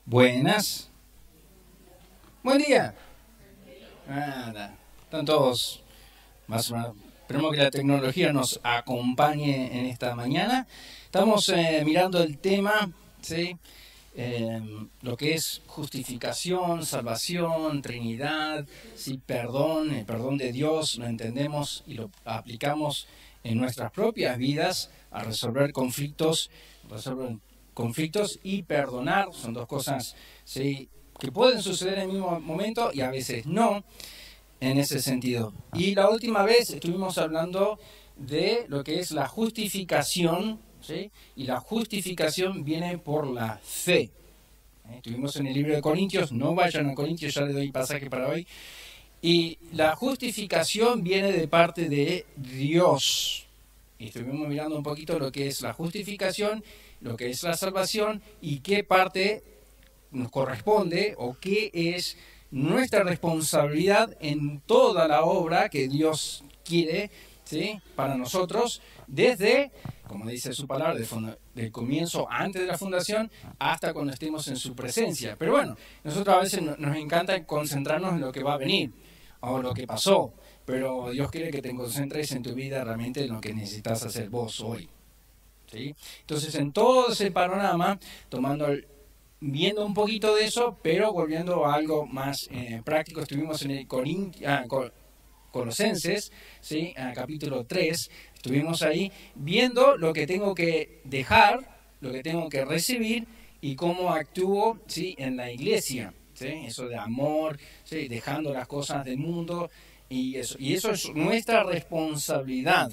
Buenas. Buen día. Nada. Están todos más o menos. Esperemos que la tecnología nos acompañe en esta mañana. Estamos mirando el tema, ¿sí? Lo que es justificación, salvación, Trinidad, ¿sí? Perdón, el perdón de Dios, lo entendemos y lo aplicamos en nuestras propias vidas a resolver conflictos y perdonar. Son dos cosas, ¿sí?, que pueden suceder en el mismo momento y a veces no, en ese sentido. Y la última vez estuvimos hablando de lo que es la justificación, ¿sí? Y la justificación viene por la fe. Estuvimos en el libro de Corintios, no vayan a Corintios, ya les doy pasaje para hoy. Y la justificación viene de parte de Dios. Y estuvimos mirando un poquito lo que es la justificación, lo que es la salvación y qué parte nos corresponde o qué es nuestra responsabilidad en toda la obra que Dios quiere, ¿sí?, para nosotros, desde, como dice su palabra, del comienzo, antes de la fundación, hasta cuando estemos en su presencia. Pero bueno, nosotros a veces nos encanta concentrarnos en lo que va a venir o lo que pasó, pero Dios quiere que te concentres en tu vida realmente en lo que necesitas hacer vos hoy, ¿sí? Entonces, en todo ese panorama, viendo un poquito de eso, pero volviendo a algo más práctico, estuvimos en el Colosenses, ¿sí?, capítulo 3, estuvimos ahí viendo lo que tengo que dejar, lo que tengo que recibir y cómo actúo, ¿sí?, en la iglesia, ¿sí?, eso de amor, ¿sí?, dejando las cosas del mundo y eso es nuestra responsabilidad.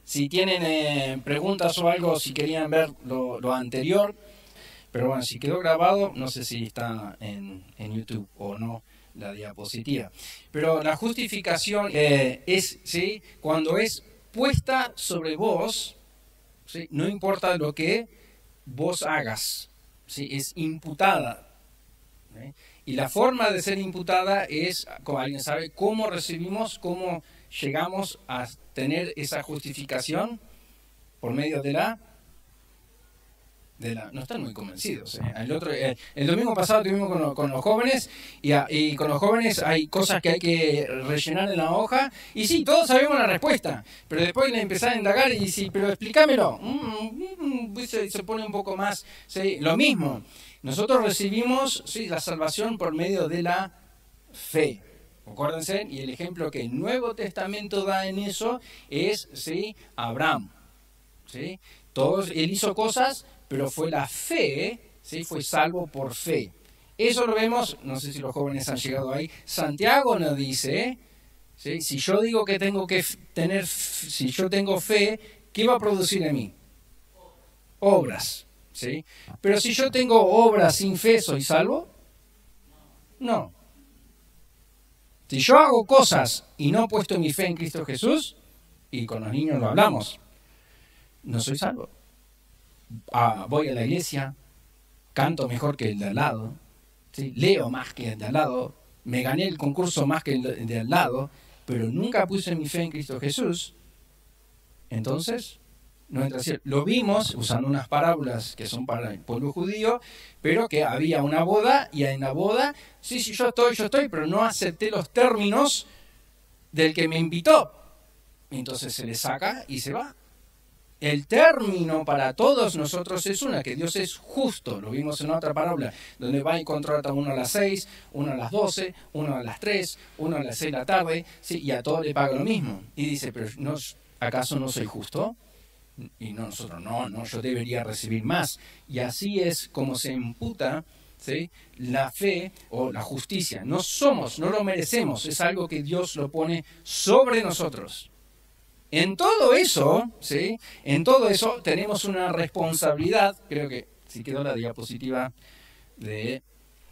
Si tienen preguntas o algo, si querían ver lo anterior, pero bueno, si quedó grabado, no sé si está en YouTube o no la diapositiva. Pero la justificación es, ¿sí?, cuando es puesta sobre vos, ¿sí?, no importa lo que vos hagas, ¿sí?, es imputada, ¿sí? Y la forma de ser imputada es, como alguien sabe, cómo recibimos, cómo llegamos a tener esa justificación por medio de la... No están muy convencidos. El domingo pasado estuvimos con los jóvenes y con los jóvenes hay cosas que hay que rellenar en la hoja y sí, todos sabemos la respuesta, pero después le empezás a indagar y sí, pero explícamelo. Se pone un poco más, ¿sí?, lo mismo. Nosotros recibimos, sí, la salvación por medio de la fe. Acuérdense, y el ejemplo que el Nuevo Testamento da en eso es, ¿sí?, Abraham, ¿sí? Él hizo cosas, pero fue la fe, ¿sí?, fue salvo por fe. Eso lo vemos, no sé si los jóvenes han llegado ahí. Santiago nos dice, ¿sí?, si yo digo que si yo tengo fe, ¿qué va a producir en mí? Obras, ¿sí? Pero si yo tengo obras sin fe, ¿soy salvo? No. Si yo hago cosas y no he puesto mi fe en Cristo Jesús, y con los niños lo hablamos, no soy salvo. Voy a la iglesia, canto mejor que el de al lado, ¿sí?, leo más que el de al lado, me gané el concurso más que el de al lado, pero nunca puse mi fe en Cristo Jesús. Entonces, no entra. Lo vimos usando unas parábolas que son para el pueblo judío, pero que había una boda y en la boda, sí, yo estoy, pero no acepté los términos del que me invitó. Entonces se le saca y se va. El término para todos nosotros es que Dios es justo. Lo vimos en otra parábola, donde va y contrata uno a las 6, uno a las 12, uno a las 3, uno a las 6 de la tarde, ¿sí?, y a todos le paga lo mismo. Y dice, pero ¿acaso no soy justo? Y nosotros, no, yo debería recibir más. Y así es como se imputa, ¿sí?, la fe o la justicia. No lo merecemos, es algo que Dios lo pone sobre nosotros. En todo eso, ¿sí?, tenemos una responsabilidad. Creo que si quedó la diapositiva de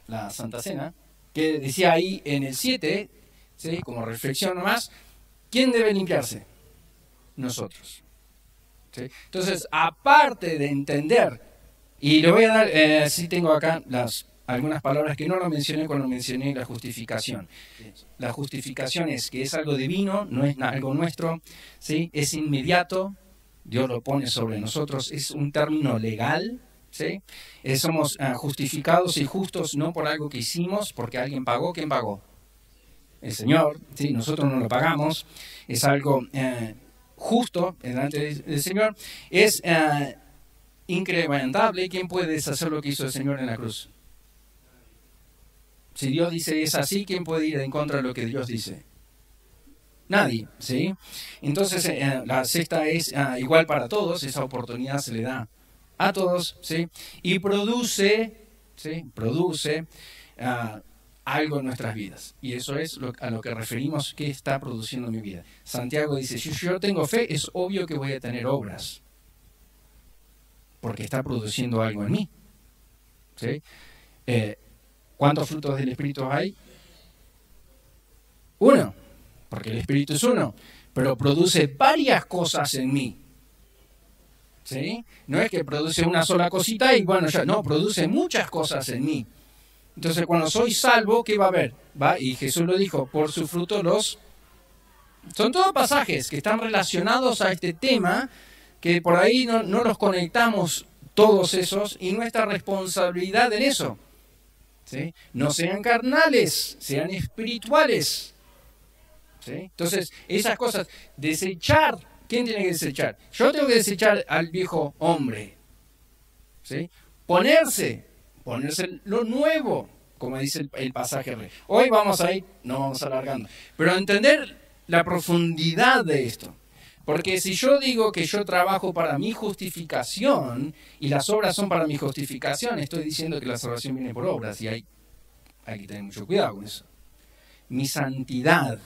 la Santa Cena, que decía ahí en el 7, ¿sí?, como reflexión nomás, ¿quién debe limpiarse? Nosotros, ¿sí? Entonces, aparte de entender, y le voy a dar, sí tengo acá algunas palabras que no lo mencioné cuando mencioné la justificación. La justificación es que es algo divino, no es algo nuestro, ¿sí?, es inmediato, Dios lo pone sobre nosotros, es un término legal, ¿sí? Somos justificados y justos no por algo que hicimos, porque alguien pagó. ¿Quién pagó? El Señor, ¿sí? Nosotros no lo pagamos. Es algo justo delante del Señor. Es incrementable. ¿Quién puede deshacer lo que hizo el Señor en la cruz? Si Dios dice es así, ¿quién puede ir en contra de lo que Dios dice? Nadie, ¿sí? Entonces, la sexta es igual para todos, esa oportunidad se le da a todos, ¿sí? Y produce, ¿sí? Produce algo en nuestras vidas. Y eso es a lo que referimos que está produciendo mi vida. Santiago dice, si yo tengo fe, es obvio que voy a tener obras, porque está produciendo algo en mí, ¿sí? ¿Cuántos frutos del Espíritu hay? Uno. Porque el Espíritu es uno, pero produce varias cosas en mí. ¿Sí? No es que produce una sola cosita y bueno, ya no, produce muchas cosas en mí. Entonces, cuando soy salvo, ¿qué va a haber? Y Jesús lo dijo, por su fruto los... Son todos pasajes que están relacionados a este tema, que por ahí no los conectamos todos esos, y nuestra responsabilidad en eso. ¿Sí? No sean carnales, sean espirituales. ¿Sí? Entonces, esas cosas, desechar, ¿quién tiene que desechar? Yo tengo que desechar al viejo hombre, ¿sí? Ponerse lo nuevo, como dice el pasaje. Hoy vamos a ir, no vamos alargando, pero entender la profundidad de esto. Porque si yo digo que yo trabajo para mi justificación y las obras son para mi justificación, estoy diciendo que la salvación viene por obras y hay que tener mucho cuidado con eso. Mi santidad,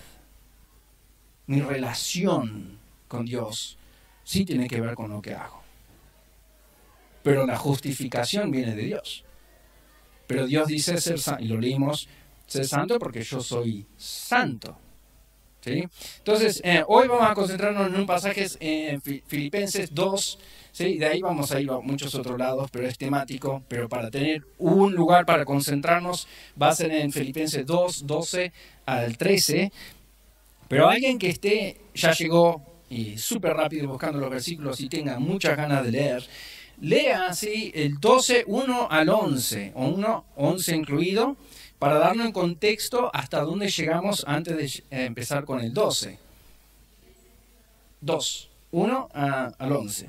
mi relación con Dios sí tiene que ver con lo que hago. Pero la justificación viene de Dios. Pero Dios dice ser santo, y lo leímos, ser santo porque yo soy santo. ¿Sí? Entonces, hoy vamos a concentrarnos en un pasaje en Filipenses 2, ¿sí? De ahí vamos a ir a muchos otros lados, pero es temático, pero para tener un lugar para concentrarnos va a ser en Filipenses 2, 12 al 13. Pero alguien que ya llegó y súper rápido buscando los versículos y tenga muchas ganas de leer, lea así el 12, 1 al 11, o 11 incluido, para darnos en contexto hasta dónde llegamos antes de empezar con el 12. 2, 1 al 11.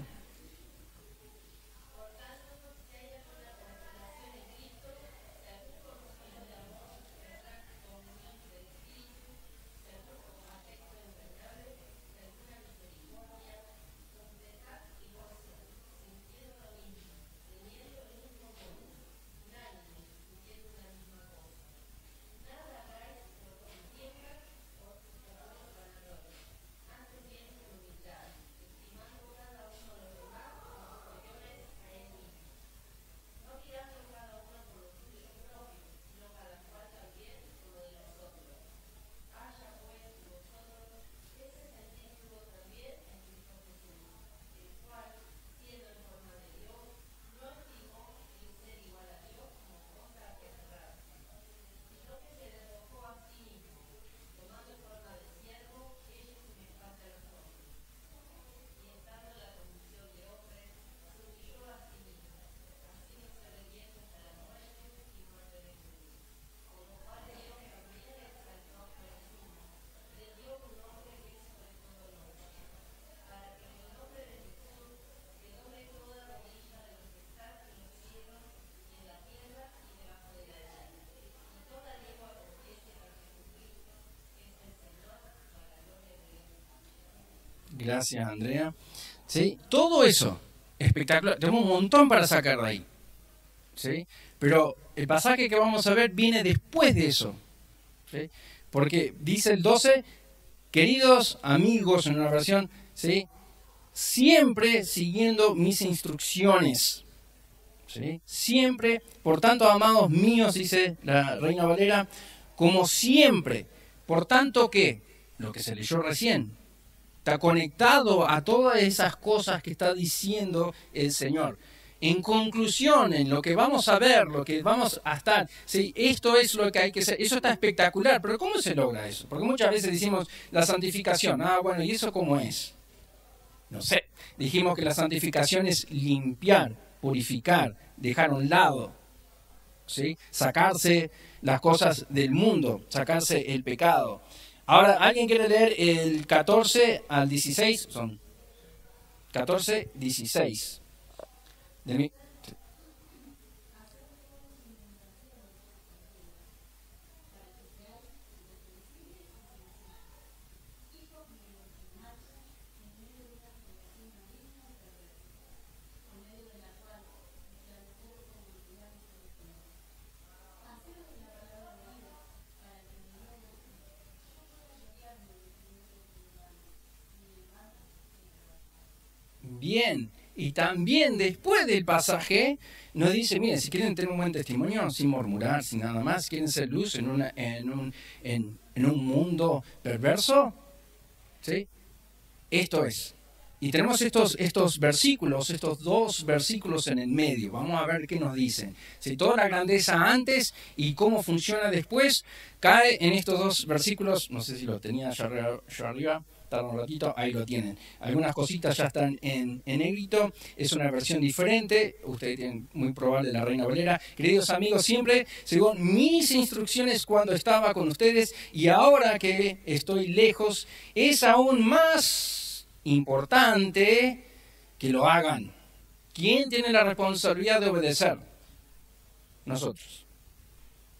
Gracias, Andrea. ¿Sí? Todo eso, espectacular. Tenemos un montón para sacar de ahí. ¿Sí? Pero el pasaje que vamos a ver viene después de eso. ¿Sí? Porque dice el 12, queridos amigos, en una versión, ¿sí? Siempre siguiendo mis instrucciones. ¿Sí? Siempre, por tanto, amados míos, dice la Reina Valera, como siempre. Por tanto, ¿qué? Lo que se leyó recién. Está conectado a todas esas cosas que está diciendo el Señor. En conclusión, en lo que vamos a ver, lo que vamos a estar, ¿sí? Esto es lo que hay que hacer. Eso está espectacular, pero ¿cómo se logra eso? Porque muchas veces decimos la santificación. Bueno, ¿y eso cómo es? No sé. Dijimos que la santificación es limpiar, purificar, dejar a un lado, ¿sí? Sacarse las cosas del mundo, sacarse el pecado. Ahora, ¿alguien quiere leer el 14 al 16? Son 14, 16. Bien, y también después del pasaje nos dice, miren, si quieren tener un buen testimonio, sin murmurar, sin nada más, quieren ser luz en un mundo perverso, ¿sí? Esto es. Y tenemos estos versículos, estos dos versículos en el medio. Vamos a ver qué nos dicen. Si toda la grandeza antes y cómo funciona después cae en estos dos versículos. No sé si lo tenía allá arriba. Tarda un ratito, ahí lo tienen. Algunas cositas ya están en negrito. Es una versión diferente. Ustedes tienen muy probable la Reina Valera. Queridos amigos, siempre según mis instrucciones cuando estaba con ustedes y ahora que estoy lejos, es aún más importante que lo hagan. ¿Quién tiene la responsabilidad de obedecer? Nosotros.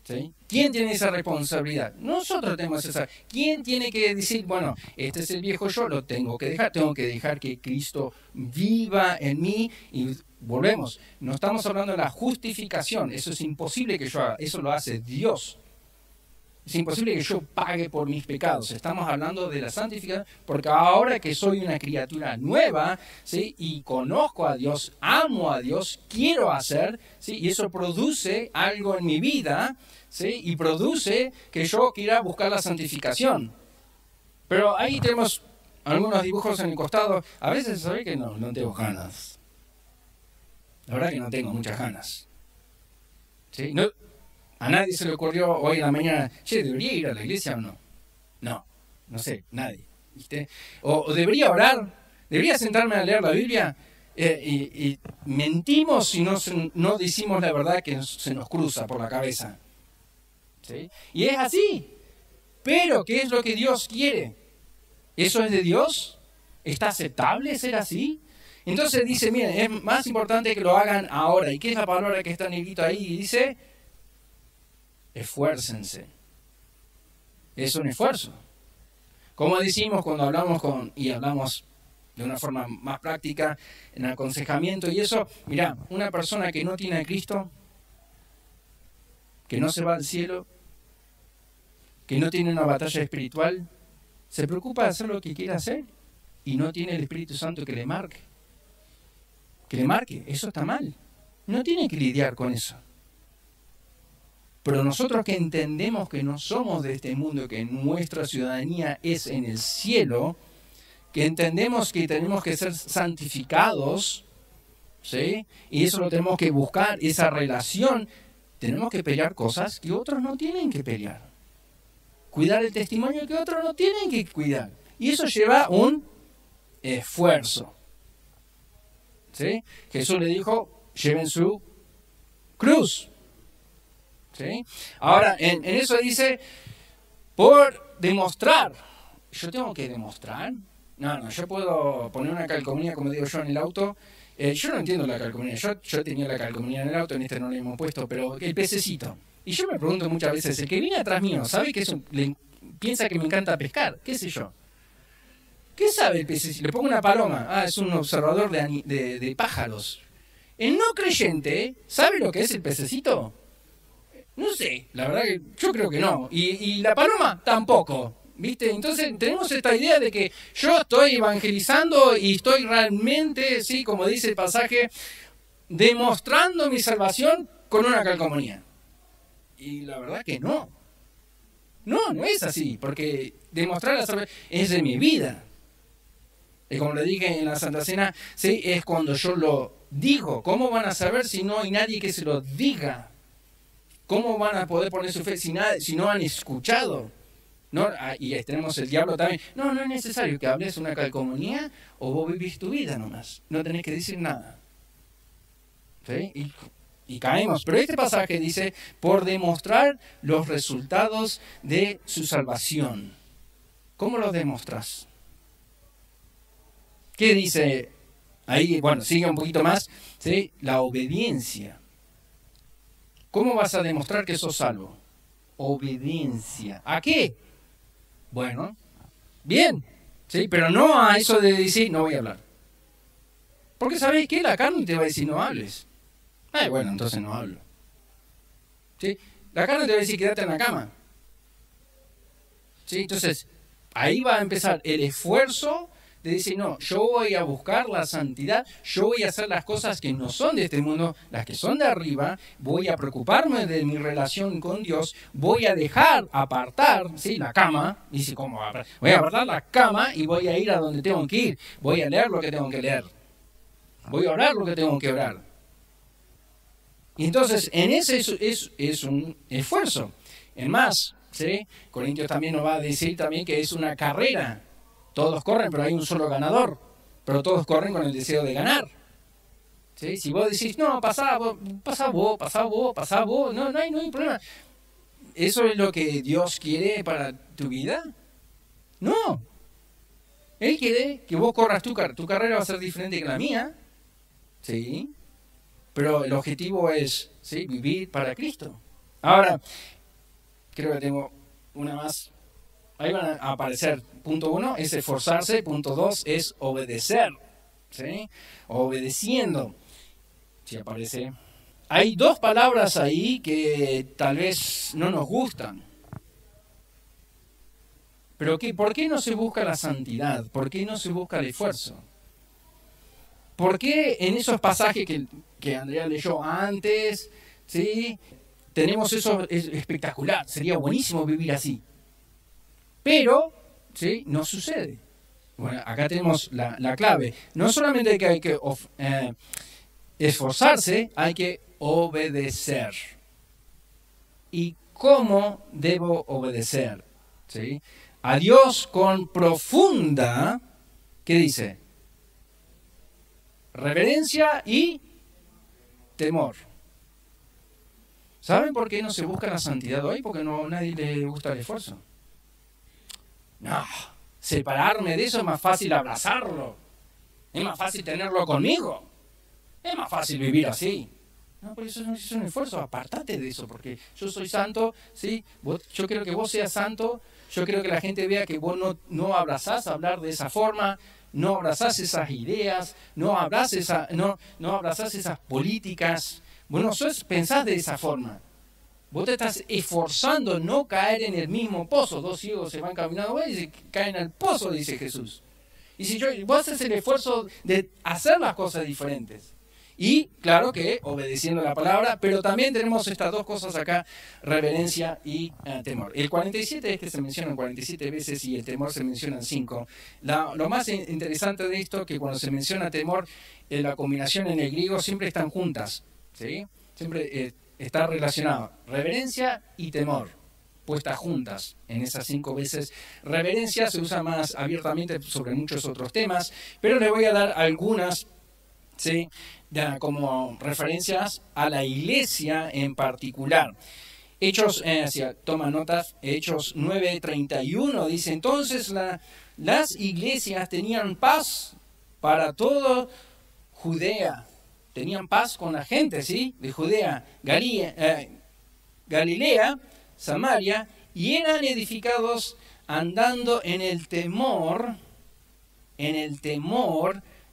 ¿Sí? ¿Quién tiene esa responsabilidad? Nosotros tenemos esa. ¿Quién tiene que decir, bueno, este es el viejo yo, lo tengo que dejar que Cristo viva en mí? Y volvemos, no estamos hablando de la justificación, eso es imposible que yo haga, eso lo hace Dios. Es imposible que yo pague por mis pecados. Estamos hablando de la santificación, porque ahora que soy una criatura nueva, ¿sí? Y conozco a Dios, amo a Dios, quiero hacer, ¿sí? Y eso produce algo en mi vida, ¿sí? Y produce que yo quiera buscar la santificación. Pero ahí tenemos algunos dibujos en el costado. A veces sabe que no tengo ganas. La verdad que no tengo muchas ganas. ¿Sí? A nadie se le ocurrió hoy en la mañana, che, ¿debería ir a la iglesia o no? No sé, nadie. ¿Viste? O debería orar, debería sentarme a leer la Biblia. Y mentimos si no decimos la verdad que se nos cruza por la cabeza. ¿Sí? Y es así. Pero, ¿qué es lo que Dios quiere? ¿Eso es de Dios? ¿Está aceptable ser así? Entonces dice, miren, es más importante que lo hagan ahora. ¿Y qué es la palabra que está en negrito ahí? Y dice, esfuércense. Es un esfuerzo. Como decimos cuando hablamos hablamos de una forma más práctica en aconsejamiento y eso, mirá, una persona que no tiene a Cristo, que no se va al cielo, que no tiene una batalla espiritual, se preocupa de hacer lo que quiere hacer y no tiene el Espíritu Santo que le marque. Que le marque, eso está mal. No tiene que lidiar con eso. Pero nosotros que entendemos que no somos de este mundo, que nuestra ciudadanía es en el cielo, que entendemos que tenemos que ser santificados, ¿sí? Y eso lo tenemos que buscar, esa relación, tenemos que pelear cosas que otros no tienen que pelear. Cuidar el testimonio que otros no tienen que cuidar. Y eso lleva un esfuerzo. ¿Sí? Jesús le dijo, lleven su cruz. ¿Sí? Ahora, en eso dice, por demostrar. ¿Yo tengo que demostrar? No, yo puedo poner una calcomanía, como digo yo, en el auto. Yo no entiendo la calcomanía. Yo tenía la calcomanía en el auto, en este no le hemos puesto, pero el pececito. Y yo me pregunto muchas veces, el que viene atrás mío, ¿sabe que piensa que me encanta pescar? ¿Qué sé yo? ¿Qué sabe el pececito? Le pongo una paloma. Es un observador de pájaros. El no creyente, ¿sabe lo que es el pececito? No sé, la verdad que yo creo que no. Y la paloma tampoco, ¿viste? Entonces tenemos esta idea de que yo estoy evangelizando y estoy realmente, sí, como dice el pasaje, demostrando mi salvación con una calcomanía. Y la verdad que no. No es así, porque demostrar la salvación es de mi vida. Y como le dije en la Santa Cena, sí, es cuando yo lo digo. ¿Cómo van a saber si no hay nadie que se lo diga? ¿Cómo van a poder poner su fe si no han escuchado? ¿No? Y tenemos el diablo también. No es necesario que hables una calcomanía o vos vivís tu vida nomás. No tenés que decir nada. ¿Sí? y caemos. Pero este pasaje dice, por demostrar los resultados de su salvación. ¿Cómo lo demostras? ¿Qué dice ahí? Bueno, sigue un poquito más, ¿sí? La obediencia. ¿Cómo vas a demostrar que sos salvo? Obediencia. ¿A qué? Bueno, bien, ¿sí? Pero no a eso de decir, no voy a hablar. Porque ¿sabéis qué? La carne te va a decir, no hables. Bueno, entonces no hablo. ¿Sí? La carne te va a decir, quédate en la cama. ¿Sí? Entonces, ahí va a empezar el esfuerzo de decir, no, yo voy a buscar la santidad, yo voy a hacer las cosas que no son de este mundo, las que son de arriba, voy a preocuparme de mi relación con Dios, voy a dejar apartar, ¿sí? La cama, dice, ¿cómo? Voy a apartar la cama y voy a ir a donde tengo que ir, voy a leer lo que tengo que leer, voy a orar lo que tengo que orar. Y entonces, en ese es un esfuerzo. En más, ¿sí? Corintios también nos va a decir también que es una carrera. Todos corren, pero hay un solo ganador. Pero todos corren con el deseo de ganar. ¿Sí? Si vos decís, no, pasá vos, no hay problema. ¿Eso es lo que Dios quiere para tu vida? No. Él quiere que vos corras tu carrera va a ser diferente que la mía. ¿Sí? Pero el objetivo es, ¿sí? Vivir para Cristo. Ahora, creo que tengo una más. Ahí van a aparecer. Punto 1 es esforzarse. Punto 2 es obedecer. ¿Sí? Obedeciendo. Si aparece. Hay dos palabras ahí que tal vez no nos gustan. Pero ¿por qué no se busca la santidad? ¿Por qué no se busca el esfuerzo? ¿Por qué en esos pasajes que Andrea leyó antes, ¿sí? Tenemos eso, es espectacular, sería buenísimo vivir así? Pero, ¿sí? No sucede. Bueno, acá tenemos la clave. No solamente que hay que esforzarse, hay que obedecer. ¿Y cómo debo obedecer? ¿Sí? A Dios con profunda, ¿qué dice? Reverencia y temor. ¿Saben por qué no se busca la santidad hoy? Porque a nadie le gusta el esfuerzo. No, separarme de eso es más fácil abrazarlo. Es más fácil tenerlo conmigo. Es más fácil vivir así. No, por eso no es un esfuerzo. Apartate de eso, porque yo soy santo, ¿sí? Yo quiero que vos seas santo. Yo quiero que la gente vea que vos no abrazás hablar de esa forma, no abrazás esas ideas, no abrazás esas políticas. Vos no pensás de esa forma. Vos te estás esforzando no caer en el mismo pozo. Dos ciegos se van caminando y se caen al pozo, dice Jesús. Y si vos haces el esfuerzo de hacer las cosas diferentes. Y claro que obedeciendo la palabra, pero también tenemos estas dos cosas acá, reverencia y temor. El 47 es que se mencionan 47 veces y el temor se menciona 5. Lo más interesante de esto es que cuando se menciona temor, la combinación en el griego siempre están juntas, ¿sí? Siempre está relacionado, reverencia y temor, puestas juntas en esas 5 veces. Reverencia se usa más abiertamente sobre muchos otros temas, pero le voy a dar algunas, ¿sí? Como referencias a la iglesia en particular. Hechos, toma notas, Hechos 9:31 dice, entonces las iglesias tenían paz para toda Judea, tenían paz con la gente, ¿sí? De Judea, Galilea, Samaria, y eran edificados andando en el temor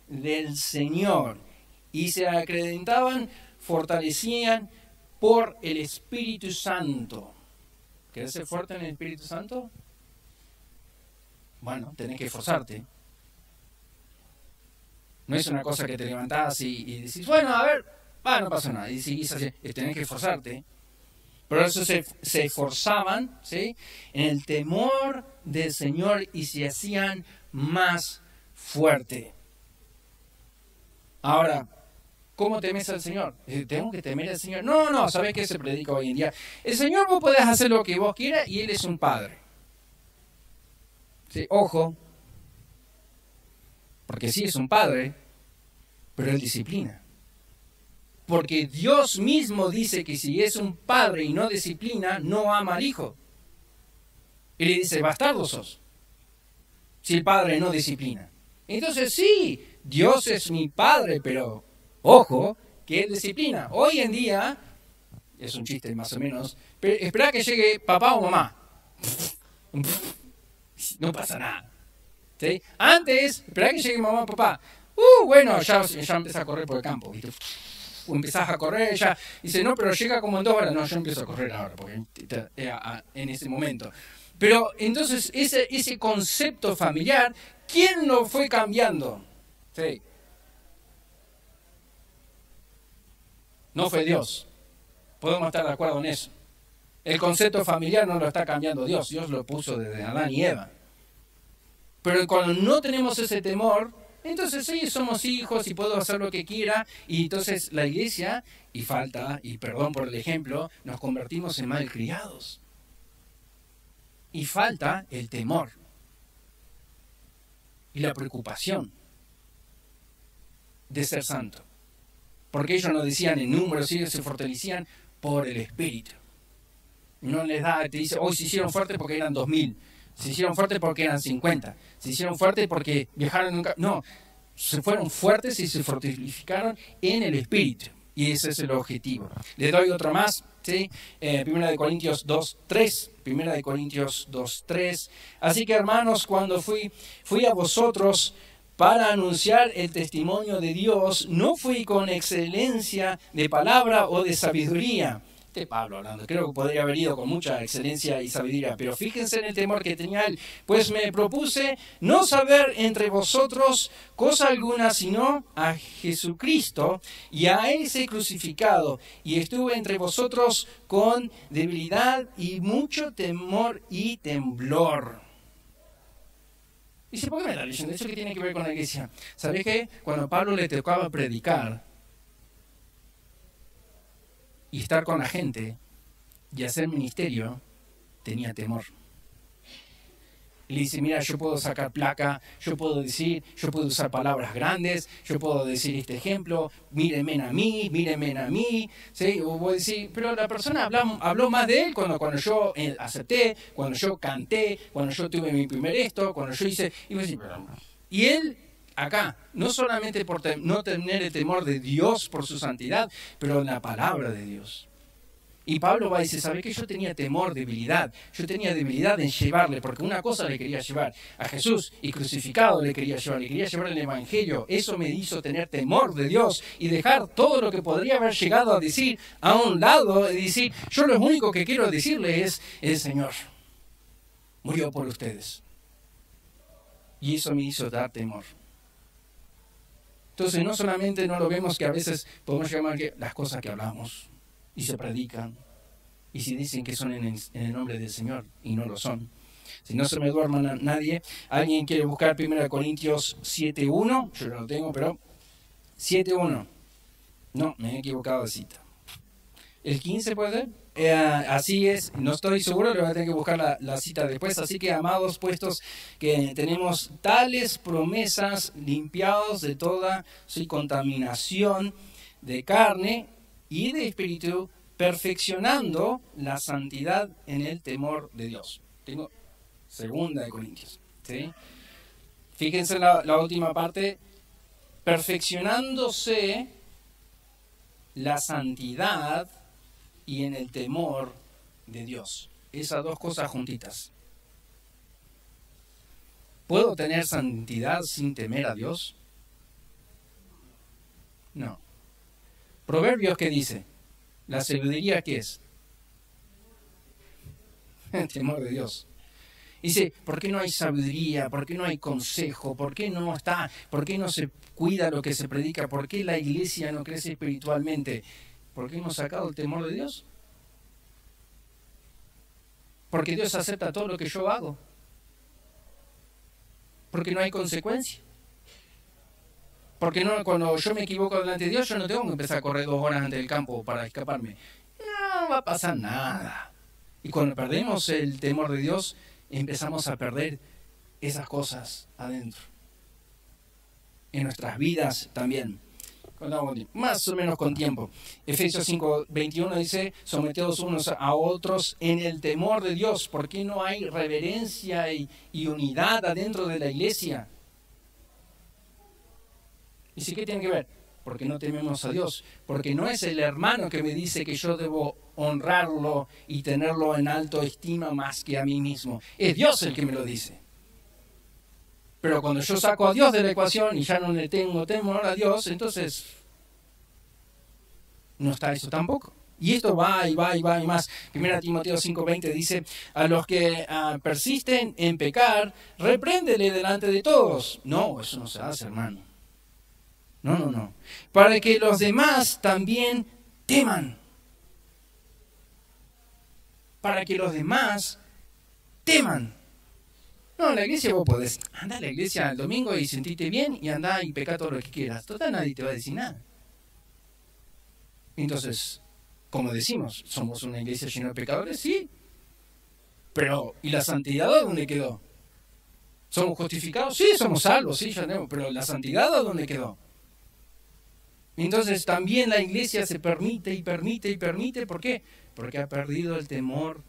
del Señor. Y se acreditaban, fortalecían por el Espíritu Santo. ¿Querés ser fuerte en el Espíritu Santo? Bueno, tenés que esforzarte. No es una cosa que te levantás y decís, bueno, a ver, no pasa nada. Y seguís así, tenés que esforzarte. Pero eso se esforzaban, ¿sí? En el temor del Señor y se hacían más fuerte. Ahora, ¿cómo temes al Señor? ¿Tengo que temer al Señor? No, ¿sabés qué se predica hoy en día? El Señor vos podés hacer lo que vos quieras y Él es un Padre. ¿Sí? Ojo, porque sí es un Padre, pero Él disciplina. Porque Dios mismo dice que si es un padre y no disciplina, no ama al hijo. Y le dice, bastardo sos, si el padre no disciplina. Entonces sí, Dios es mi padre, pero ojo, que él disciplina. Hoy en día, es un chiste más o menos, pero espera que llegue papá o mamá. No pasa nada. ¿Sí? Antes, espera que llegue mamá o papá. Bueno, ya empezás a correr por el campo, ¿viste? Empezás a correr, ya dice, no, pero llega como en 2 horas. No, yo empiezo a correr ahora, porque en ese momento. Pero entonces ese concepto familiar, ¿quién lo fue cambiando? Sí. No fue Dios. Podemos estar de acuerdo en eso. El concepto familiar no lo está cambiando Dios. Dios lo puso desde Adán y Eva. Pero cuando no tenemos ese temor, entonces sí, somos hijos y puedo hacer lo que quiera. Y entonces la iglesia, y perdón por el ejemplo, nos convertimos en malcriados. Y falta el temor y la preocupación de ser santo. Porque ellos no decían en números, ellos se fortalecían por el Espíritu. No les da, te dice, hoy se hicieron fuertes porque eran 2000, se hicieron fuertes porque eran 50, se hicieron fuertes porque viajaron nunca. No, se fueron fuertes y se fortificaron en el Espíritu. Y ese es el objetivo. Les doy otro más, ¿sí? Primera de Corintios 2:3. Primera de Corintios 2:3. Así que, hermanos, cuando fui a vosotros para anunciar el testimonio de Dios, no fui con excelencia de palabra o de sabiduría. De Pablo hablando, creo que podría haber ido con mucha excelencia y sabiduría, pero fíjense en el temor que tenía él, pues me propuse no saber entre vosotros cosa alguna sino a Jesucristo y a ese crucificado, y estuve entre vosotros con debilidad y mucho temor y temblor. Dice, ¿por qué me está leyendo? ¿Eso qué tiene que ver con la iglesia? ¿Sabés qué? Cuando Pablo le tocaba predicar y estar con la gente y hacer ministerio, tenía temor. Y le dice, mira, yo puedo sacar placa, yo puedo decir, yo puedo usar palabras grandes, yo puedo decir este ejemplo, mírenme a mí, ¿sí? O voy a decir, pero la persona habló más de él cuando yo acepté, cuando yo canté, cuando yo tuve mi primer esto, cuando yo hice, y él acá, no solamente por no tener el temor de Dios por su santidad, pero en la palabra de Dios. Y Pablo va y dice, ¿sabes qué? Yo tenía temor, debilidad. Yo tenía debilidad en llevarle, porque una cosa le quería llevar a Jesús y crucificado le quería llevar el Evangelio. Eso me hizo tener temor de Dios y dejar todo lo que podría haber llegado a decir a un lado y decir, yo lo único que quiero decirle es, el Señor murió por ustedes. Y eso me hizo dar temor. Entonces no solamente no lo vemos que a veces podemos llamar que las cosas que hablamos y se predican y si dicen que son en el nombre del Señor y no lo son. Si no se me duerma nadie, alguien quiere buscar 1 Corintios 7:1, yo no lo tengo, pero 7:1. No, me he equivocado de cita. ¿El 15 puede ser? Así es, no estoy seguro, le voy a tener que buscar la cita después. Así que, amados, puestos que tenemos tales promesas, limpiados de toda su contaminación de carne y de espíritu, perfeccionando la santidad en el temor de Dios. Tengo 2 Corintios, ¿sí? Fíjense la última parte, perfeccionándose la santidad y en el temor de Dios. Esas dos cosas juntitas. ¿Puedo tener santidad sin temer a Dios? No. Proverbios, ¿qué dice? La sabiduría, ¿qué es? El temor de Dios. Dice, ¿por qué no hay sabiduría? ¿Por qué no hay consejo? ¿Por qué no se cuida lo que se predica? ¿Por qué la iglesia no crece espiritualmente? ¿Por qué hemos sacado el temor de Dios? Porque Dios acepta todo lo que yo hago. Porque no hay consecuencia. Porque no, cuando yo me equivoco delante de Dios, yo no tengo que empezar a correr 2 horas antes del campo para escaparme. No va a pasar nada. Y cuando perdemos el temor de Dios, empezamos a perder esas cosas adentro. En nuestras vidas también. más o menos con tiempo. Efesios 5:21 dice, someteos unos a otros en el temor de Dios. ¿Por qué no hay reverencia y unidad adentro de la iglesia? ¿Y si qué tiene que ver? Porque no tememos a Dios. Porque no es el hermano que me dice que yo debo honrarlo y tenerlo en alto estima más que a mí mismo. Es Dios el que me lo dice. Pero cuando yo saco a Dios de la ecuación y ya no le tengo temor a Dios, entonces no está eso tampoco. Y esto va y va y va y más. 1 Timoteo 5:20 dice, a los que persisten en pecar, repréndele delante de todos. No, eso no se hace, hermano. No. Para que los demás también teman. Para que los demás teman. No, en la iglesia vos podés andar a la iglesia el domingo y sentirte bien y andar y pecar todo lo que quieras. Total, nadie te va a decir nada. Entonces, como decimos, ¿somos una iglesia llena de pecadores? Sí. Pero, ¿y la santidad dónde quedó? ¿Somos justificados? Sí, somos salvos, sí, ya tenemos. Pero ¿la santidad dónde quedó? Entonces también la iglesia se permite y permite y permite. ¿Por qué? Porque ha perdido el temor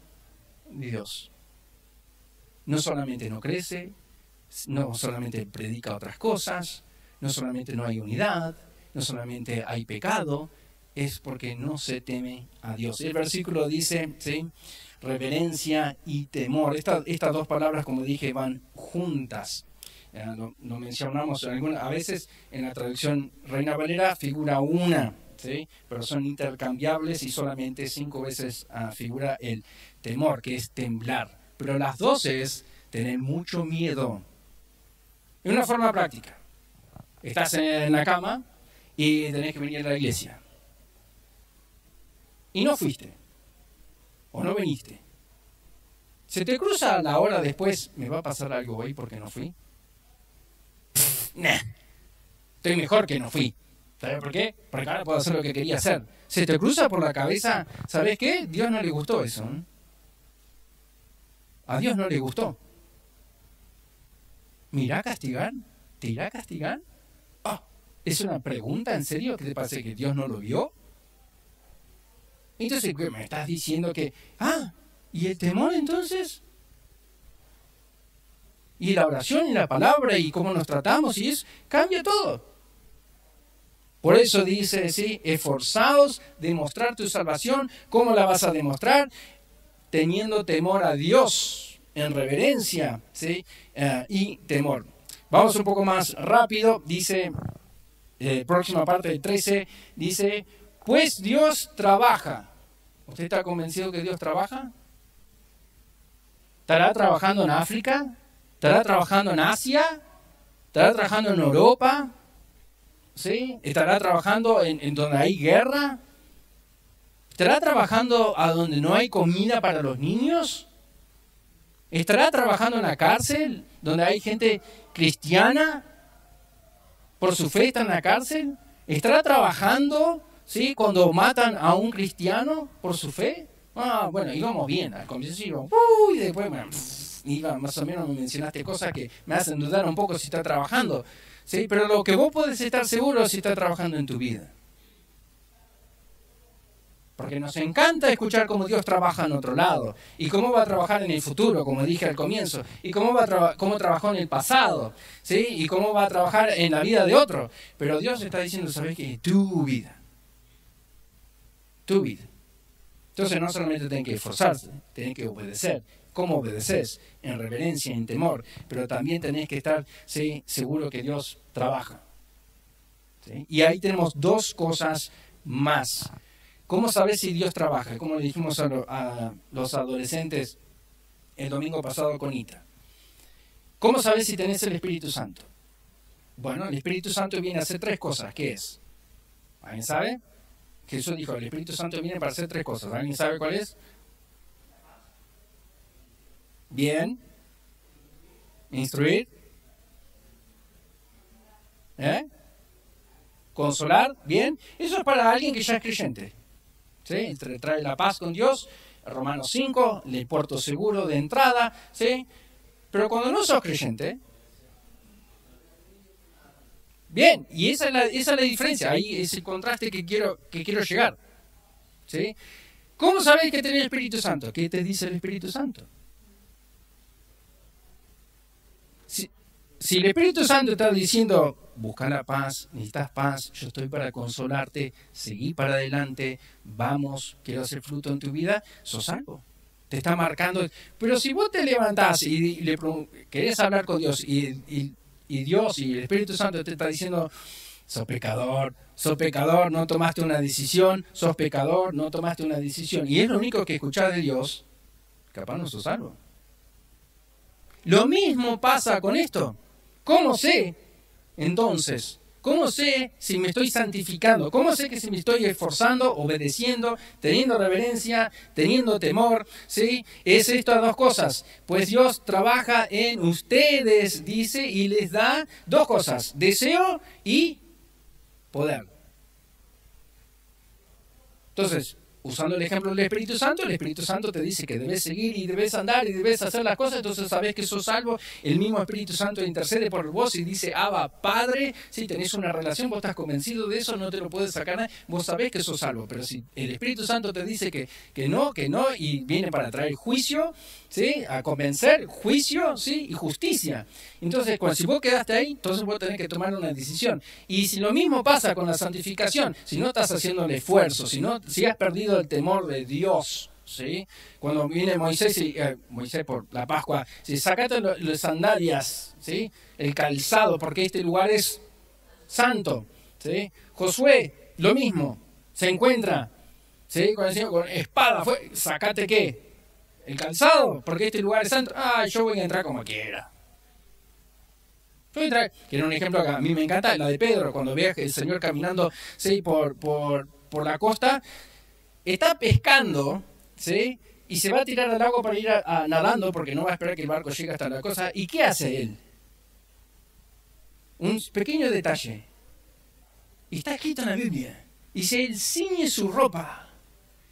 de Dios. No solamente no crece, no solamente predica otras cosas, no solamente no hay unidad, no solamente hay pecado, es porque no se teme a Dios. El versículo dice, ¿sí?, reverencia y temor. Estas dos palabras, como dije, van juntas. Lo mencionamos a veces en la traducción Reina Valera figura una, ¿sí?, pero son intercambiables y solamente 5 veces figura el temor, que es temblar. Pero las dos es tener mucho miedo. En una forma práctica. Estás en la cama y tenés que venir a la iglesia. Y no fuiste. O no viniste. ¿Se te cruza la hora después? ¿Me va a pasar algo hoy porque no fui? Nah. Estoy mejor que no fui. ¿Sabes por qué? Porque ahora puedo hacer lo que quería hacer. ¿Se te cruza por la cabeza? ¿Sabes qué? Dios no le gustó eso, ¿eh? A Dios no le gustó. ¿Me irá a castigar? ¿Te irá a castigar? ¿Es una pregunta en serio? ¿Qué te parece que Dios no lo vio? Entonces, ¿qué me estás diciendo que... ¿y el temor entonces? Y la oración y la palabra y cómo nos tratamos y eso, cambia todo. Por eso dice, sí, esforzaos de mostrar tu salvación. ¿Cómo la vas a demostrar? Teniendo temor a Dios, en reverencia, ¿sí?, y temor. Vamos un poco más rápido, dice, próxima parte del 13, dice, pues Dios trabaja. ¿Usted está convencido que Dios trabaja? ¿Estará trabajando en África? ¿Estará trabajando en Asia? ¿Estará trabajando en Europa? ¿Sí? ¿Estará trabajando en donde hay guerra? ¿Estará trabajando a donde no hay comida para los niños? ¿Estará trabajando en la cárcel donde hay gente cristiana? ¿Por su fe está en la cárcel? ¿Estará trabajando, sí, cuando matan a un cristiano por su fe? Bueno, íbamos bien. Al comienzo íbamos, y después, bueno, más o menos me mencionaste cosas que me hacen dudar un poco si está trabajando. ¿Sí? Pero lo que vos podés estar seguro es si está trabajando en tu vida. Porque nos encanta escuchar cómo Dios trabaja en otro lado. Y cómo va a trabajar en el futuro, como dije al comienzo. Y cómo trabajó en el pasado. ¿Sí? Y cómo va a trabajar en la vida de otro. Pero Dios está diciendo, ¿sabes qué? Tu vida. Tu vida. Entonces no solamente tienen que esforzarse, tienen que obedecer. ¿Cómo obedeces? En reverencia, en temor. Pero también tenés que estar, ¿sí?, seguro que Dios trabaja. ¿Sí? Y ahí tenemos 2 cosas más. ¿Cómo sabes si Dios trabaja? Como le dijimos a los adolescentes el domingo pasado con Ita. ¿Cómo sabes si tenés el Espíritu Santo? Bueno, el Espíritu Santo viene a hacer 3 cosas. ¿Qué es? ¿Alguien sabe? Jesús dijo, el Espíritu Santo viene para hacer 3 cosas. ¿Alguien sabe cuál es? Bien. Instruir. Consolar. Bien. Eso es para alguien que ya es creyente. ¿Sí? Trae la paz con Dios. Romanos 5, el puerto seguro de entrada. ¿Sí? Pero cuando no sos creyente, Bien, y esa es la diferencia, ahí es el contraste que quiero llegar. ¿Sí? ¿Cómo sabéis que tenés el Espíritu Santo? ¿Qué te dice el Espíritu Santo? Si el Espíritu Santo está diciendo, busca la paz, necesitas paz, yo estoy para consolarte, seguí para adelante, vamos, quiero hacer fruto en tu vida, sos salvo. Te está marcando. Pero si vos te levantás y querés hablar con Dios y Dios y el Espíritu Santo te está diciendo, sos pecador, no tomaste una decisión, sos pecador, no tomaste una decisión, y es lo único que escuchás de Dios, capaz no sos salvo. Lo mismo pasa con esto. ¿Cómo sé, entonces? ¿Cómo sé si me estoy santificando? ¿Cómo sé que si me estoy esforzando, obedeciendo, teniendo reverencia, teniendo temor? ¿Sí? Es estas dos cosas. Pues Dios trabaja en ustedes, dice, y les da dos cosas: deseo y poder. Entonces, usando el ejemplo del Espíritu Santo te dice que debes seguir y debes andar y debes hacer las cosas, entonces sabes que sos salvo. El mismo Espíritu Santo intercede por vos y dice, Abba, Padre, si tenés una relación, vos estás convencido de eso, no te lo puedes sacar nadie, vos sabés que sos salvo. Pero si el Espíritu Santo te dice que no, y viene para traer juicio, ¿sí? A convencer, juicio, ¿sí? Y justicia. Entonces, si vos quedaste ahí, entonces vos tenés que tomar una decisión. Y si lo mismo pasa con la santificación, si no estás haciendo el esfuerzo, si has perdido el temor de Dios, ¿sí? Cuando viene Moisés por la Pascua, si sacate las sandalias, ¿sí? El calzado, porque este lugar es santo, ¿sí? Josué, lo mismo, se encuentra, ¿sí? Con el Señor, con espada, sacate ¿qué? El calzado, porque este lugar es santo. Yo voy a entrar como quiera. Que era un ejemplo que a mí me encanta, la de Pedro, cuando ve el Señor caminando, ¿sí? por la costa, está pescando, ¿sí? Y se va a tirar al agua para ir nadando, porque no va a esperar que el barco llegue hasta la cosa. ¿Y qué hace él? Un pequeño detalle. Y está escrito en la Biblia. Y se ciñe su ropa.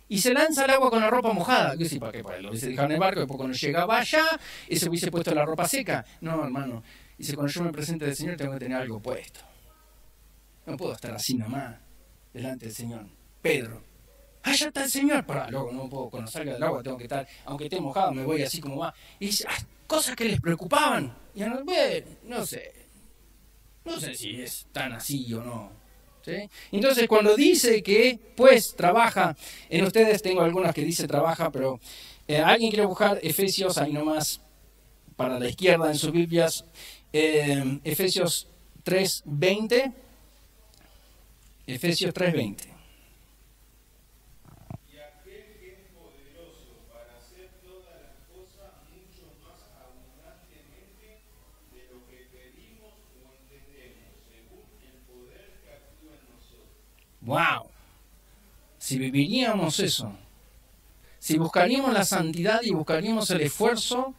Y se lanza al agua con la ropa mojada. ¿Qué sí? ¿Para qué? Lo hubiese dejado en el barco, después cuando llegaba allá, se hubiese puesto la ropa seca. No, hermano. Dice, cuando yo me presente del Señor, tengo que tener algo puesto. No puedo estar así nomás, delante del Señor. Pedro. Ya está el Señor. Luego no puedo, cuando salga del agua tengo que estar, aunque esté mojado, me voy así como va. Y dice, cosas que les preocupaban. Y no sé si es tan así o no. ¿Sí? Entonces, cuando dice que, pues, trabaja en ustedes, tengo algunas que dice trabaja, pero alguien quiere buscar Efesios, ahí nomás, para la izquierda en sus Biblias, Efesios 3:20. Efesios 3:20. ¡Wow! Si viviríamos eso, si buscaríamos la santidad y buscaríamos el esfuerzo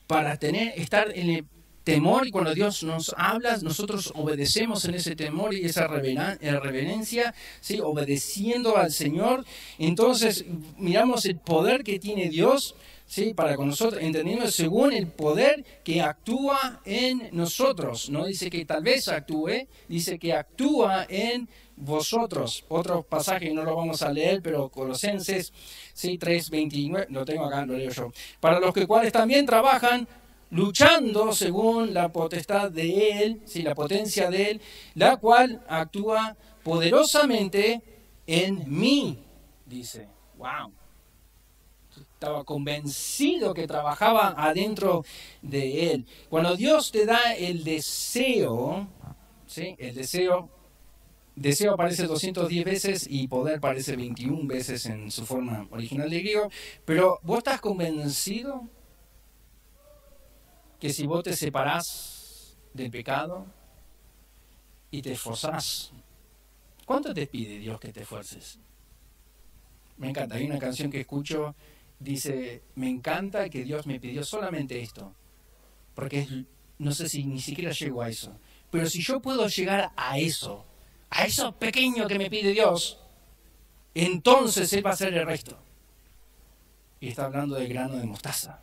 para estar en el temor, y cuando Dios nos habla, nosotros obedecemos en ese temor y esa reverencia, ¿sí? Obedeciendo al Señor, entonces miramos el poder que tiene Dios, ¿sí? Para con nosotros, entendiendo según el poder que actúa en nosotros. No dice que tal vez actúe, dice que actúa en vosotros. Otro pasaje, no lo vamos a leer, pero Colosenses, ¿sí? 3:29, lo tengo acá, lo leo yo. Para los que cuales también trabajan, luchando según la potestad de Él, ¿sí? La potencia de Él, la cual actúa poderosamente en mí, dice. ¡Wow! Estaba convencido que trabajaba adentro de Él. Cuando Dios te da el deseo, ¿sí? El deseo aparece 210 veces y poder aparece 21 veces en su forma original de griego, pero ¿vos estás convencido que si vos te separás del pecado y te esforzás, cuánto te pide Dios que te esfuerces? Me encanta, hay una canción que escucho, dice, me encanta que Dios me pidió solamente esto, porque no sé si ni siquiera llego a eso, pero si yo puedo llegar a eso pequeño que me pide Dios, entonces Él va a hacer el resto. Y está hablando del grano de mostaza.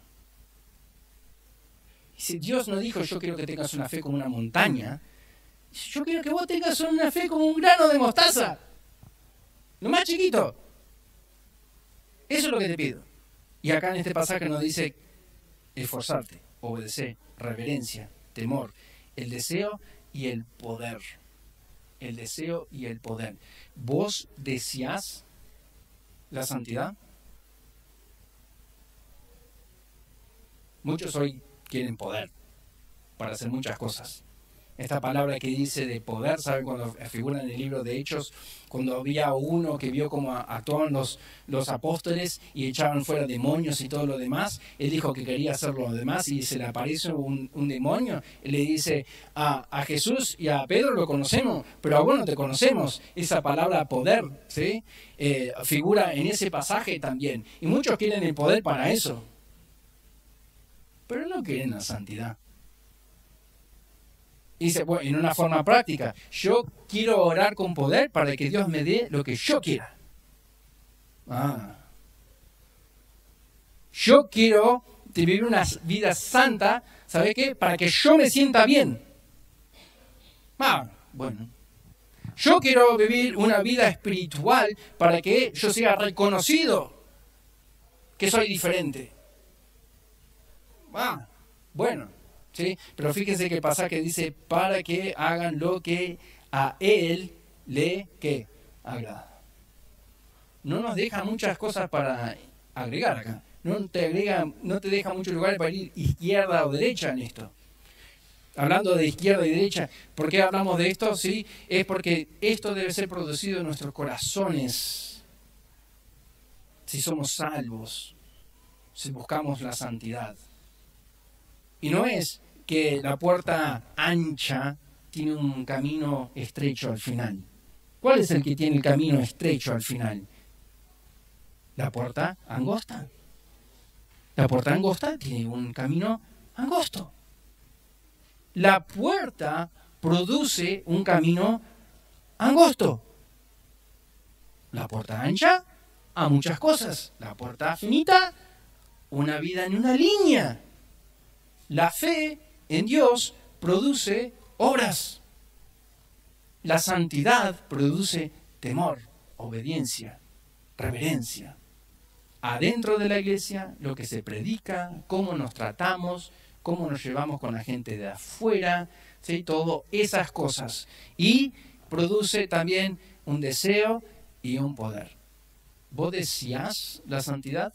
Si Dios no dijo, yo quiero que tengas una fe como una montaña, Yo quiero que vos tengas una fe como un grano de mostaza. Lo más chiquito. Eso es lo que te pido. Y acá en este pasaje nos dice esforzarte, obedecer, reverencia, temor, el deseo y el poder. El deseo y el poder. ¿Vos deseás la santidad? Muchos hoy quieren poder para hacer muchas cosas. Esta palabra que dice de poder, ¿saben? Cuando figura en el libro de Hechos, cuando había uno que vio cómo actuaban los apóstoles y echaban fuera demonios y todo lo demás, él dijo que quería hacer lo demás y se le aparece un demonio, y le dice a Jesús y a Pedro lo conocemos, pero a vos no te conocemos. Esa palabra poder, ¿sí? Figura en ese pasaje también. Y muchos quieren el poder para eso, pero no quieren la santidad. Y dice, bueno, en una forma práctica, yo quiero orar con poder para que Dios me dé lo que yo quiera. Yo quiero vivir una vida santa, ¿sabe qué? Para que yo me sienta bien. Bueno. Yo quiero vivir una vida espiritual para que yo sea reconocido que soy diferente. Bueno. ¿Sí? Pero fíjense que el pasaje dice, para que hagan lo que a Él le agrada. No nos deja muchas cosas para agregar acá. No te deja muchos lugares para ir izquierda o derecha en esto. Hablando de izquierda y derecha, ¿por qué hablamos de esto? Sí, es porque esto debe ser producido en nuestros corazones. Si somos salvos, si buscamos la santidad. Y no es que la puerta ancha tiene un camino estrecho al final. ¿Cuál es el que tiene el camino estrecho al final? La puerta angosta. La puerta angosta tiene un camino angosto. La puerta produce un camino angosto. La puerta ancha a muchas cosas. La puerta finita, una vida en una línea. La fe en Dios produce obras. La santidad produce temor, obediencia, reverencia. Adentro de la iglesia, lo que se predica, cómo nos tratamos, cómo nos llevamos con la gente de afuera, ¿sí? Todo esas cosas. Y produce también un deseo y un poder. ¿Vos deseás la santidad?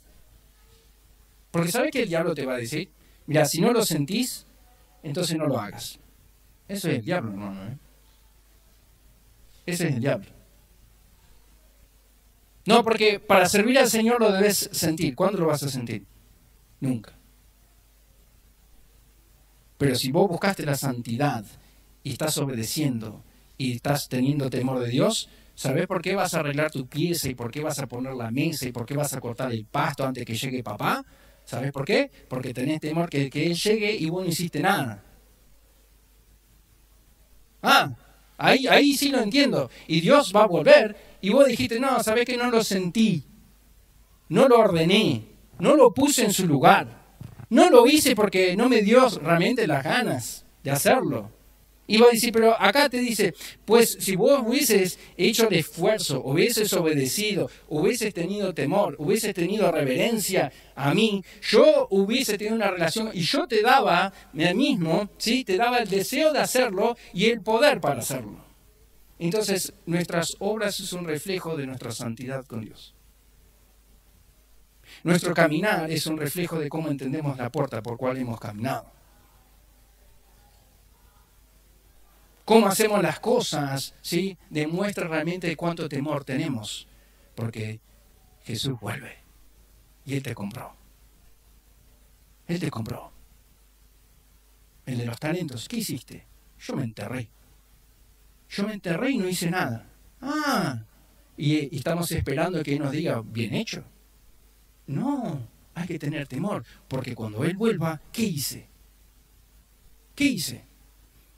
Porque ¿sabes qué el diablo te va a decir? Mira, si no lo sentís, entonces no lo hagas. Eso es el diablo, hermano. Ese es el diablo. No, porque para servir al Señor lo debes sentir. ¿Cuándo lo vas a sentir? Nunca. Pero si vos buscaste la santidad y estás obedeciendo y estás teniendo temor de Dios, ¿sabés por qué vas a arreglar tu pieza y por qué vas a poner la mesa y por qué vas a cortar el pasto antes que llegue papá? ¿Sabes por qué? Porque tenés temor que Él llegue y vos no hiciste nada. Ahí sí lo entiendo. Y Dios va a volver y vos dijiste, no, ¿sabés que no lo sentí? No lo ordené, no lo puse en su lugar. No lo hice porque no me dio realmente las ganas de hacerlo. Y vos decís, pero acá te dice, pues si vos hubieses hecho el esfuerzo, hubieses obedecido, hubieses tenido temor, hubieses tenido reverencia a mí, yo hubiese tenido una relación y yo te daba a mí mismo, ¿sí? Te daba el deseo de hacerlo y el poder para hacerlo. Entonces, nuestras obras es un reflejo de nuestra santidad con Dios. Nuestro caminar es un reflejo de cómo entendemos la puerta por cual hemos caminado. Cómo hacemos las cosas, ¿sí? Demuestra realmente cuánto temor tenemos. Porque Jesús vuelve. Y Él te compró. Él te compró. El de los talentos, ¿qué hiciste? Yo me enterré. Yo me enterré y no hice nada. Y estamos esperando que Él nos diga, bien hecho. No, hay que tener temor. Porque cuando Él vuelva, ¿qué hice? ¿Qué hice?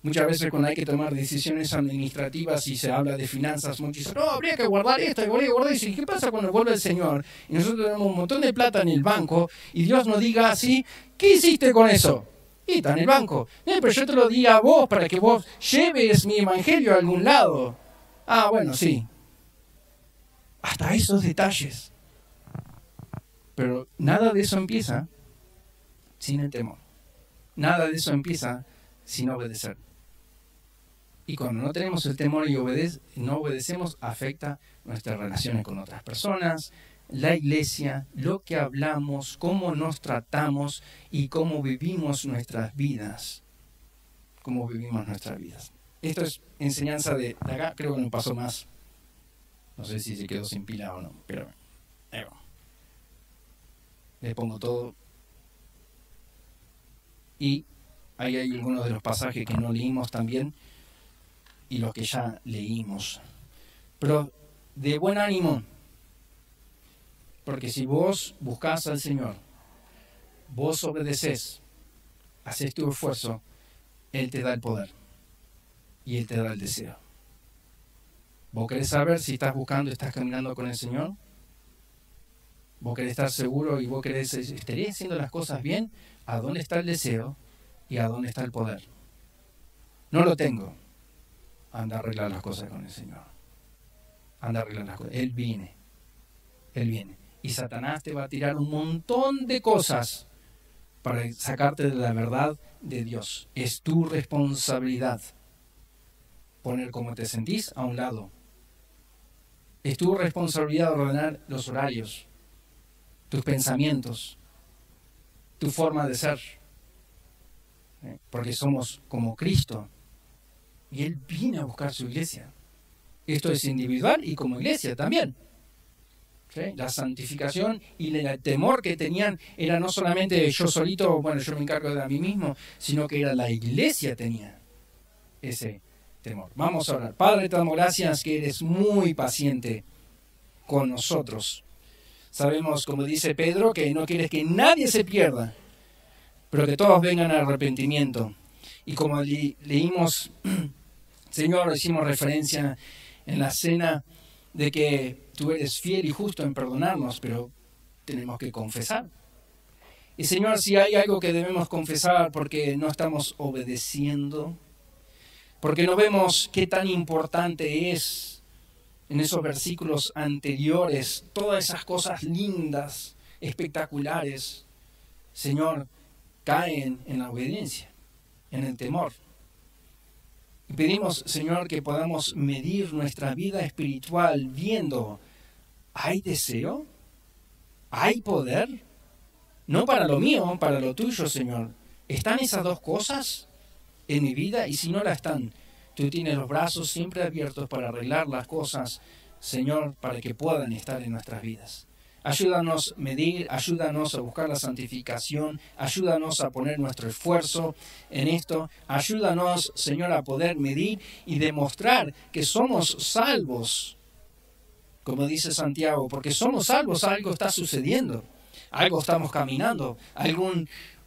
Muchas veces cuando hay que tomar decisiones administrativas y se habla de finanzas, muchos dicen, no, habría que guardar esto, habría que guardar eso. ¿Y qué pasa cuando vuelve el Señor? Y nosotros tenemos un montón de plata en el banco y Dios nos diga así, ¿qué hiciste con eso? Y está en el banco. Pero yo te lo di a vos para que vos lleves mi evangelio a algún lado. Ah, bueno, sí. Hasta esos detalles. Pero nada de eso empieza sin el temor. Nada de eso empieza sin obedecer. Y cuando no tenemos el temor y no obedecemos, afecta nuestras relaciones con otras personas, la iglesia, lo que hablamos, cómo nos tratamos y cómo vivimos nuestras vidas. Cómo vivimos nuestras vidas. Esto es enseñanza de acá, creo que no pasó más. No sé si se quedó sin pila o no, pero le pongo todo. Y ahí hay algunos de los pasajes que no leímos también y los que ya leímos. Pero de buen ánimo, porque si vos buscás al Señor, vos obedecés, haces tu esfuerzo, Él te da el poder y Él te da el deseo. ¿Vos querés saber si estás buscando, estás caminando con el Señor? ¿Vos querés estar seguro y vos querés, estaría haciendo las cosas bien? ¿A dónde está el deseo y a dónde está el poder? No lo tengo. Anda a arreglar las cosas con el Señor. Anda a arreglar las cosas. Él viene. Él viene. Y Satanás te va a tirar un montón de cosas para sacarte de la verdad de Dios. Es tu responsabilidad poner cómo te sentís a un lado. Es tu responsabilidad ordenar los horarios, tus pensamientos, tu forma de ser. Porque somos como Cristo. Y Él viene a buscar su iglesia. Esto es individual y como iglesia también. ¿Sí? La santificación y el temor que tenían era no solamente yo solito, bueno, yo me encargo de a mí mismo, sino que era la iglesia tenía ese temor. Vamos a orar. Padre, te damos gracias que eres muy paciente con nosotros. Sabemos, como dice Pedro, que no quieres que nadie se pierda, pero que todos vengan al arrepentimiento. Y como leímos, Señor, hicimos referencia en la cena de que tú eres fiel y justo en perdonarnos, pero tenemos que confesar. Y Señor, si hay algo que debemos confesar porque no estamos obedeciendo, porque no vemos qué tan importante es en esos versículos anteriores, todas esas cosas lindas, espectaculares, Señor, caen en la obediencia, en el temor. Y pedimos, Señor, que podamos medir nuestra vida espiritual viendo, ¿hay deseo? ¿Hay poder? No para lo mío, para lo tuyo, Señor. ¿Están esas dos cosas en mi vida? Y si no la están, tú tienes los brazos siempre abiertos para arreglar las cosas, Señor, para que puedan estar en nuestras vidas. Ayúdanos a medir, ayúdanos a buscar la santificación, ayúdanos a poner nuestro esfuerzo en esto, ayúdanos, Señor, a poder medir y demostrar que somos salvos, como dice Santiago, porque somos salvos, algo está sucediendo, algo estamos caminando,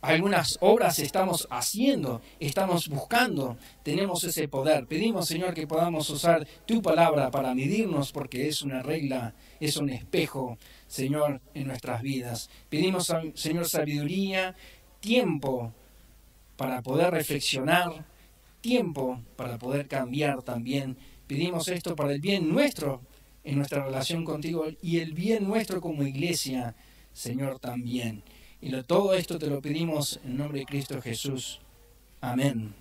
algunas obras estamos haciendo, estamos buscando, tenemos ese poder. Pedimos, Señor, que podamos usar tu palabra para medirnos, porque es una regla, es un espejo, Señor, en nuestras vidas. Pedimos, Señor, sabiduría, tiempo para poder reflexionar, tiempo para poder cambiar también. Pedimos esto para el bien nuestro en nuestra relación contigo y el bien nuestro como iglesia, Señor, también. Y todo esto te lo pedimos en nombre de Cristo Jesús. Amén.